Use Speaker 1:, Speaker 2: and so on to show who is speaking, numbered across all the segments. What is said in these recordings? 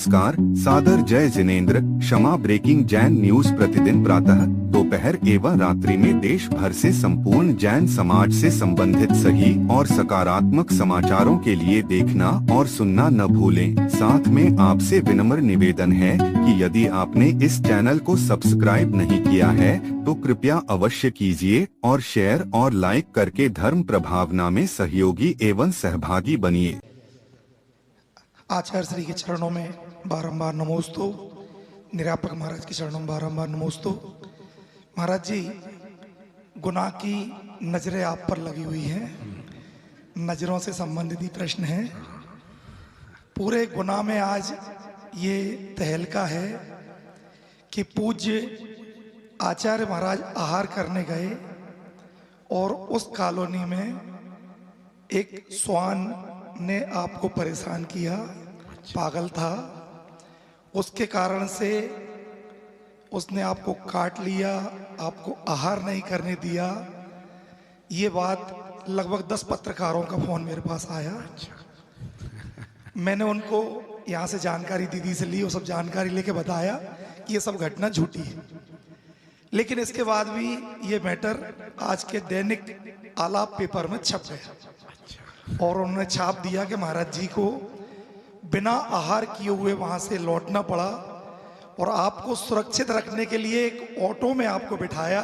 Speaker 1: नमस्कार, सादर जय जिनेंद्र। क्षमा ब्रेकिंग जैन न्यूज प्रतिदिन प्रातः, दोपहर एवं रात्रि में देश भर से संपूर्ण जैन समाज से संबंधित सही और सकारात्मक समाचारों के लिए देखना और सुनना न भूलें। साथ में आपसे विनम्र निवेदन है कि यदि आपने इस चैनल को सब्सक्राइब नहीं किया है तो कृपया अवश्य कीजिए और शेयर और लाइक करके धर्म प्रभावना में सहयोगी एवं सहभागी बनिए।
Speaker 2: आचार्य श्री के चरणों में बारंबार नमोस्तु। निरापक महाराज के चरणों में बारंबार नमोस्तु। महाराज जी, गुनाह की नजरें आप पर लगी हुई हैं, नजरों से संबंधित ही प्रश्न है। पूरे गुनाह में आज ये तहलका है कि पूज्य आचार्य महाराज आहार करने गए और उस कॉलोनी में एक श्वान ने आपको परेशान किया, पागल था, उसके कारण से उसने आपको काट लिया, आपको आहार नहीं करने दिया। ये बात लगभग 10 पत्रकारों का फोन मेरे पास आया। मैंने उनको यहाँ से जानकारी दीदी से ली, वो सब जानकारी लेके बताया कि ये सब घटना झूठी है। लेकिन इसके बाद भी ये मैटर आज के दैनिक आलाप पेपर में छप गया और उन्होंने छाप दिया कि महाराज जी को बिना आहार किए हुए वहां से लौटना पड़ा और आपको सुरक्षित रखने के लिए एक ऑटो में आपको बिठाया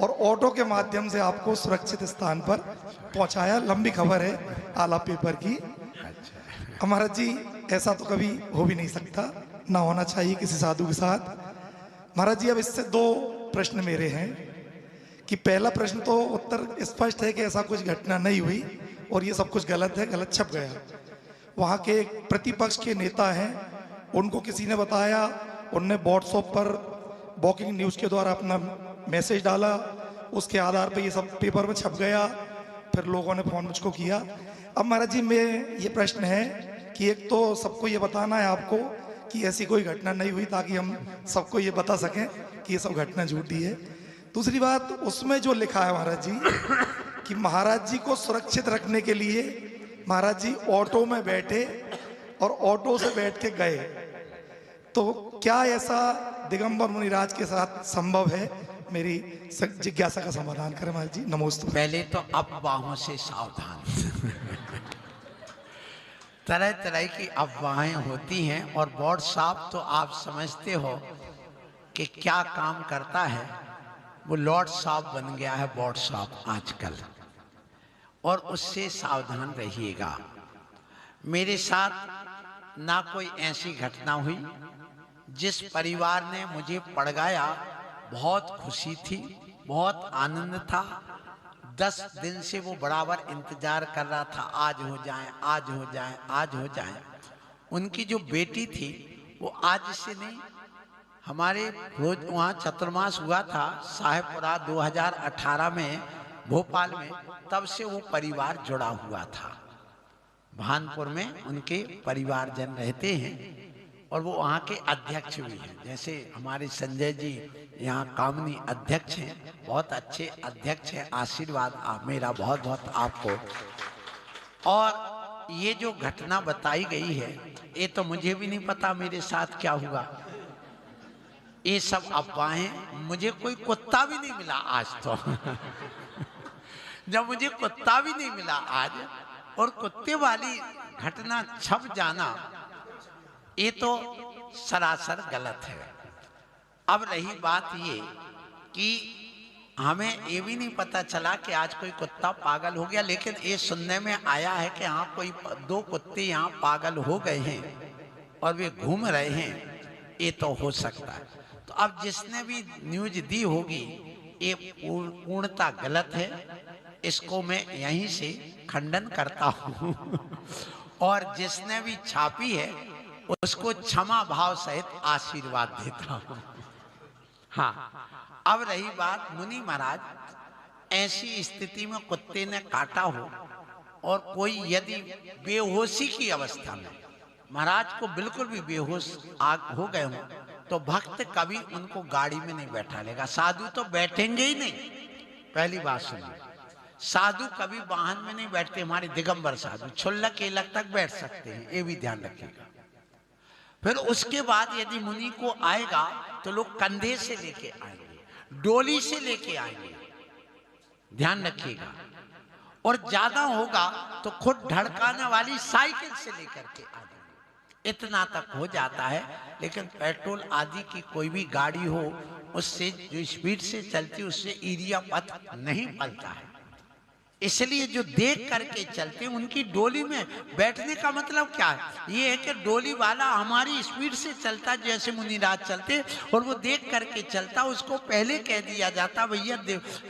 Speaker 2: और ऑटो के माध्यम से आपको सुरक्षित स्थान पर पहुंचाया। लंबी खबर है आलाप पेपर की। महाराज जी, ऐसा तो कभी हो भी नहीं सकता, ना होना चाहिए किसी साधु के साथ। महाराज जी, अब इससे 2 प्रश्न मेरे हैं कि पहला प्रश्न तो उत्तर स्पष्ट है कि ऐसा कुछ घटना नहीं हुई और ये सब कुछ गलत है, गलत छप गया। वहाँ के एक प्रतिपक्ष के नेता हैं, उनको किसी ने बताया, उनने व्हाट्सएप पर वॉकिंग न्यूज़ के द्वारा अपना मैसेज डाला, उसके आधार पर ये सब पेपर में छप गया। फिर लोगों ने फ़ोन मुझको किया। अब महाराज जी, में ये प्रश्न है कि एक तो सबको ये बताना है आपको कि ऐसी कोई घटना नहीं हुई, ताकि हम सबको ये बता सकें कि ये सब घटना झूठी है। दूसरी बात, उसमें जो लिखा है महाराज जी कि महाराज जी को सुरक्षित रखने के लिए महाराज जी ऑटो में बैठे और ऑटो से बैठ के गए, तो क्या ऐसा दिगंबर मुनिराज के साथ संभव है? मेरी जिज्ञासा का समाधान करें महाराज जी। नमोस्तु।
Speaker 3: पहले तो अफवाहों से सावधान। तरह तरह की अफवाहें होती हैं और व्हाट्सएप तो आप समझते हो कि क्या काम करता है। वो लॉर्ड साहब बन गया है व्हाट्सएप आजकल, और उससे सावधान रहिएगा। मेरे साथ ना कोई ऐसी घटना हुई। जिस परिवार ने मुझे पड़गाया, बहुत खुशी थी, बहुत आनंद था। 10 दिन से वो बराबर इंतजार कर रहा था, आज हो जाए, आज हो जाए, आज हो जाए। उनकी जो बेटी थी वो आज से नहीं, हमारे रोज वहाँ चतुर्मास हुआ था साहेबपुरा 2018 में भोपाल में, तब से वो परिवार जुड़ा हुआ था। भानपुर में उनके परिवारजन रहते हैं और वो वहाँ के अध्यक्ष भी हैं। जैसे हमारे संजय जी यहाँ कामनी अध्यक्ष हैं, बहुत अच्छे अध्यक्ष हैं। आशीर्वाद आप मेरा बहुत बहुत आपको। और ये जो घटना बताई गई है, ये तो मुझे भी नहीं पता मेरे साथ क्या हुआ। ये सब अफवाहें। मुझे कोई कुत्ता भी नहीं मिला आज तो। जब मुझे कुत्ता भी नहीं मिला आज और कुत्ते वाली घटना छप जाना, ये तो सरासर गलत है। अब रही बात ये कि हमें ये भी नहीं पता चला कि आज कोई कुत्ता पागल हो गया, लेकिन ये सुनने में आया है कि हाँ कोई 2 कुत्ते यहाँ पागल हो गए हैं और वे घूम रहे हैं। ये तो हो सकता है। तो अब जिसने भी न्यूज दी होगी, ये पूर्णतः गलत है। इसको मैं यहीं से खंडन करता हूँ। और जिसने भी छापी है उसको क्षमा भाव सहित आशीर्वाद देता हूँ। हाँ, अब रही बात मुनि महाराज, ऐसी स्थिति में कुत्ते ने काटा हो और कोई यदि बेहोशी की अवस्था में, महाराज को बिल्कुल भी बेहोश हो गए हो, तो भक्त कभी उनको गाड़ी में नहीं बैठा लेगा। साधु तो बैठेंगे ही नहीं, पहली बात सुनिए। साधु कभी वाहन में नहीं बैठते। हमारे दिगंबर साधु छुल्लक एलक तक बैठ सकते हैं, ये भी ध्यान रखिएगा। फिर उसके बाद यदि मुनि को आएगा तो लोग कंधे से लेके आएंगे, डोली से लेके आएंगे, ध्यान रखिएगा। और ज्यादा होगा तो खुद धड़काने वाली साइकिल से लेकर के आ जाएंगे, इतना तक हो जाता है। लेकिन पेट्रोल आदि की कोई भी गाड़ी हो, उससे जो स्पीड से चलती है उससे एरिया पथ नहीं पलता है। इसलिए जो देख करके चलते हैं उनकी डोली में बैठने का मतलब क्या है, ये है कि डोली वाला हमारी स्पीड से चलता जैसे मुनिराज चलते और वो देख करके चलता, उसको पहले कह दिया जाता भैया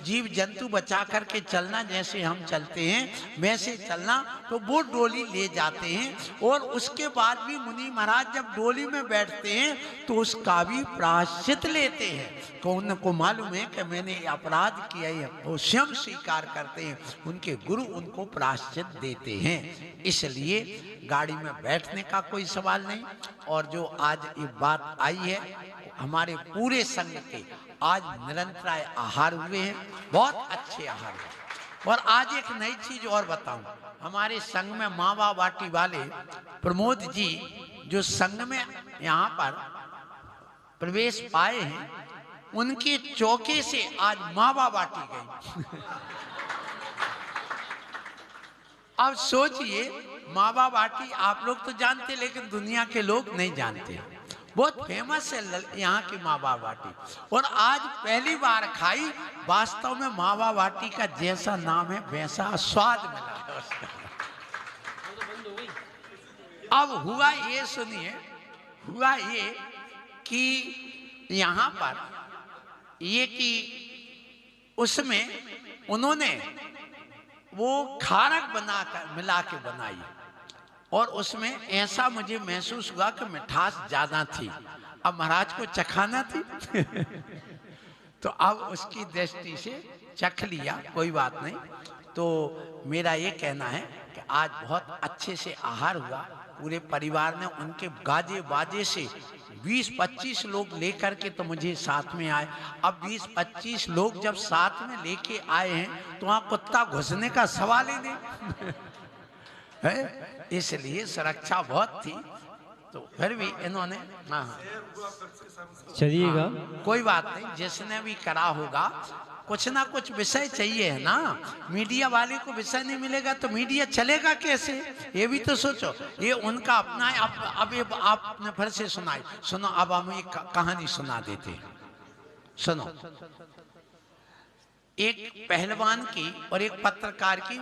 Speaker 3: जीव जंतु बचा करके चलना, जैसे हम चलते हैं वैसे चलना, तो वो डोली ले जाते हैं। और उसके बाद भी मुनि महाराज जब डोली में बैठते हैं तो उसका भी प्रायश्चित लेते हैं। कौन को मालूम है कि मैंने अपराध किया है, वो स्वयं स्वीकार करते हैं, उनके गुरु उनको प्रायश्चित देते हैं। इसलिए गाड़ी में बैठने का कोई सवाल नहीं। और जो आज ये बात आई है, हमारे पूरे संघ के आज निरंतराय आहार हुए हैं, बहुत अच्छे आहार हुए। और आज एक नई चीज और बताऊं, हमारे संघ में मावा बाटी वाले प्रमोद जी जो संघ में यहाँ पर प्रवेश पाए हैं, उनके चौके से आज मावा बाटी गई। अब सोचिए, मावा बाटी आप लोग तो जानते, लेकिन दुनिया के लोग नहीं जानते। बहुत फेमस है यहाँ की मावा बाटी, और आज पहली बार खाई। वास्तव में मावा बाटी का जैसा नाम है वैसा स्वाद मिला है उसका। अब हुआ ये, सुनिए, हुआ ये कि यहाँ पर ये कि उसमें उन्होंने वो खारक बनाकर मिला के बनाई, और उसमें ऐसा मुझे महसूस हुआ कि मिठास ज्यादा थी। अब महाराज को चखाना थी तो अब उसकी दृष्टि से चख लिया, कोई बात नहीं। तो मेरा ये कहना है कि आज बहुत अच्छे से आहार हुआ। पूरे परिवार ने उनके गाजे बाजे से 20-25 लोग लेकर के तो मुझे साथ में आए। अब 20-25 लोग जब साथ में लेके आए हैं तो वहां कुत्ता घुसने का सवाल ही नहीं है, इसलिए सुरक्षा बहुत थी। तो फिर भी इन्होंने
Speaker 4: चलिएगा,
Speaker 3: कोई बात नहीं, जिसने भी करा होगा, कुछ ना कुछ विषय चाहिए है ना। मीडिया वाले को विषय नहीं मिलेगा तो मीडिया चलेगा कैसे, ये भी तो सोचो। ये उनका अपना है। अब ये आपने फिर से सुनाई, सुनो, अब हम एक कहानी सुना देते हैं, सुनो। एक पहलवान की और एक पत्रकार की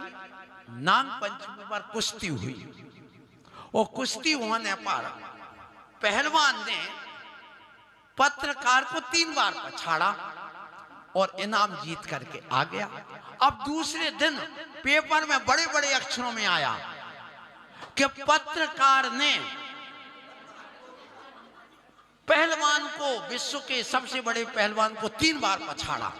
Speaker 3: नाग पंचमी पर कुश्ती हुई, और कुश्ती होने पर पहलवान ने पत्रकार को 3 बार पछाड़ा और इनाम जीत करके आ गया। अब दूसरे दिन पेपर में बड़े बड़े अक्षरों में आया कि पत्रकार ने पहलवान को, विश्व के सबसे बड़े पहलवान को 3 बार पछाड़ा।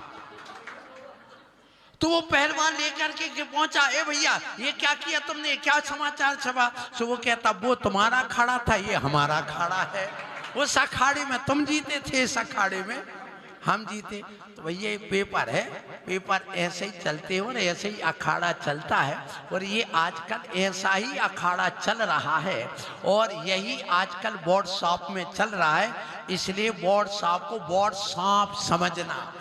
Speaker 3: तो वो पहलवान लेकर के पहुंचा, ए भैया ये क्या किया तुमने, क्या समाचार छपा? तो वो कहता, वो तुम्हारा अखाड़ा था, ये हमारा अखाड़ा है। उस अखाड़े में तुम जीते थे, इस अखाड़े में हम जीते। तो भैया ये पेपर है, पेपर ऐसे ही चलते हैं और ऐसे ही अखाड़ा चलता है। और ये आजकल ऐसा ही अखाड़ा चल रहा है, और यही आजकल बोर्ड शॉप में चल रहा है। इसलिए बोर्ड शॉप को बोर्ड शॉप समझना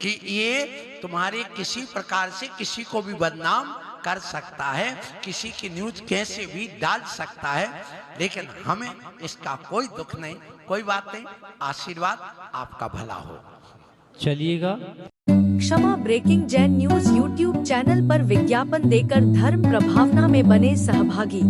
Speaker 3: कि ये तुम्हारे किसी प्रकार से किसी को भी बदनाम कर सकता है, किसी की न्यूज कैसे भी डाल सकता है। लेकिन हमें इसका कोई दुख नहीं, कोई बात नहीं। आशीर्वाद, आपका भला हो।
Speaker 4: चलिएगा।
Speaker 5: क्षमा breaking Jain news YouTube channel पर विज्ञापन देकर धर्म प्रभावना में बने सहभागी।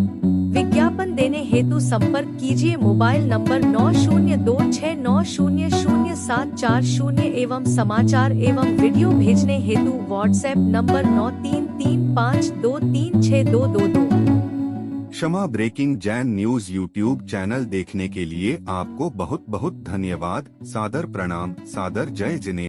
Speaker 5: विज्ञापन देने हेतु संपर्क कीजिए मोबाइल नंबर 9026900740 एवं समाचार एवं वीडियो भेजने हेतु व्हाट्सएप नंबर 9335236222।
Speaker 1: क्षमा breaking Jain news YouTube channel देखने के लिए आपको बहुत बहुत धन्यवाद। सादर प्रणाम, सादर जय जिनेंद्र।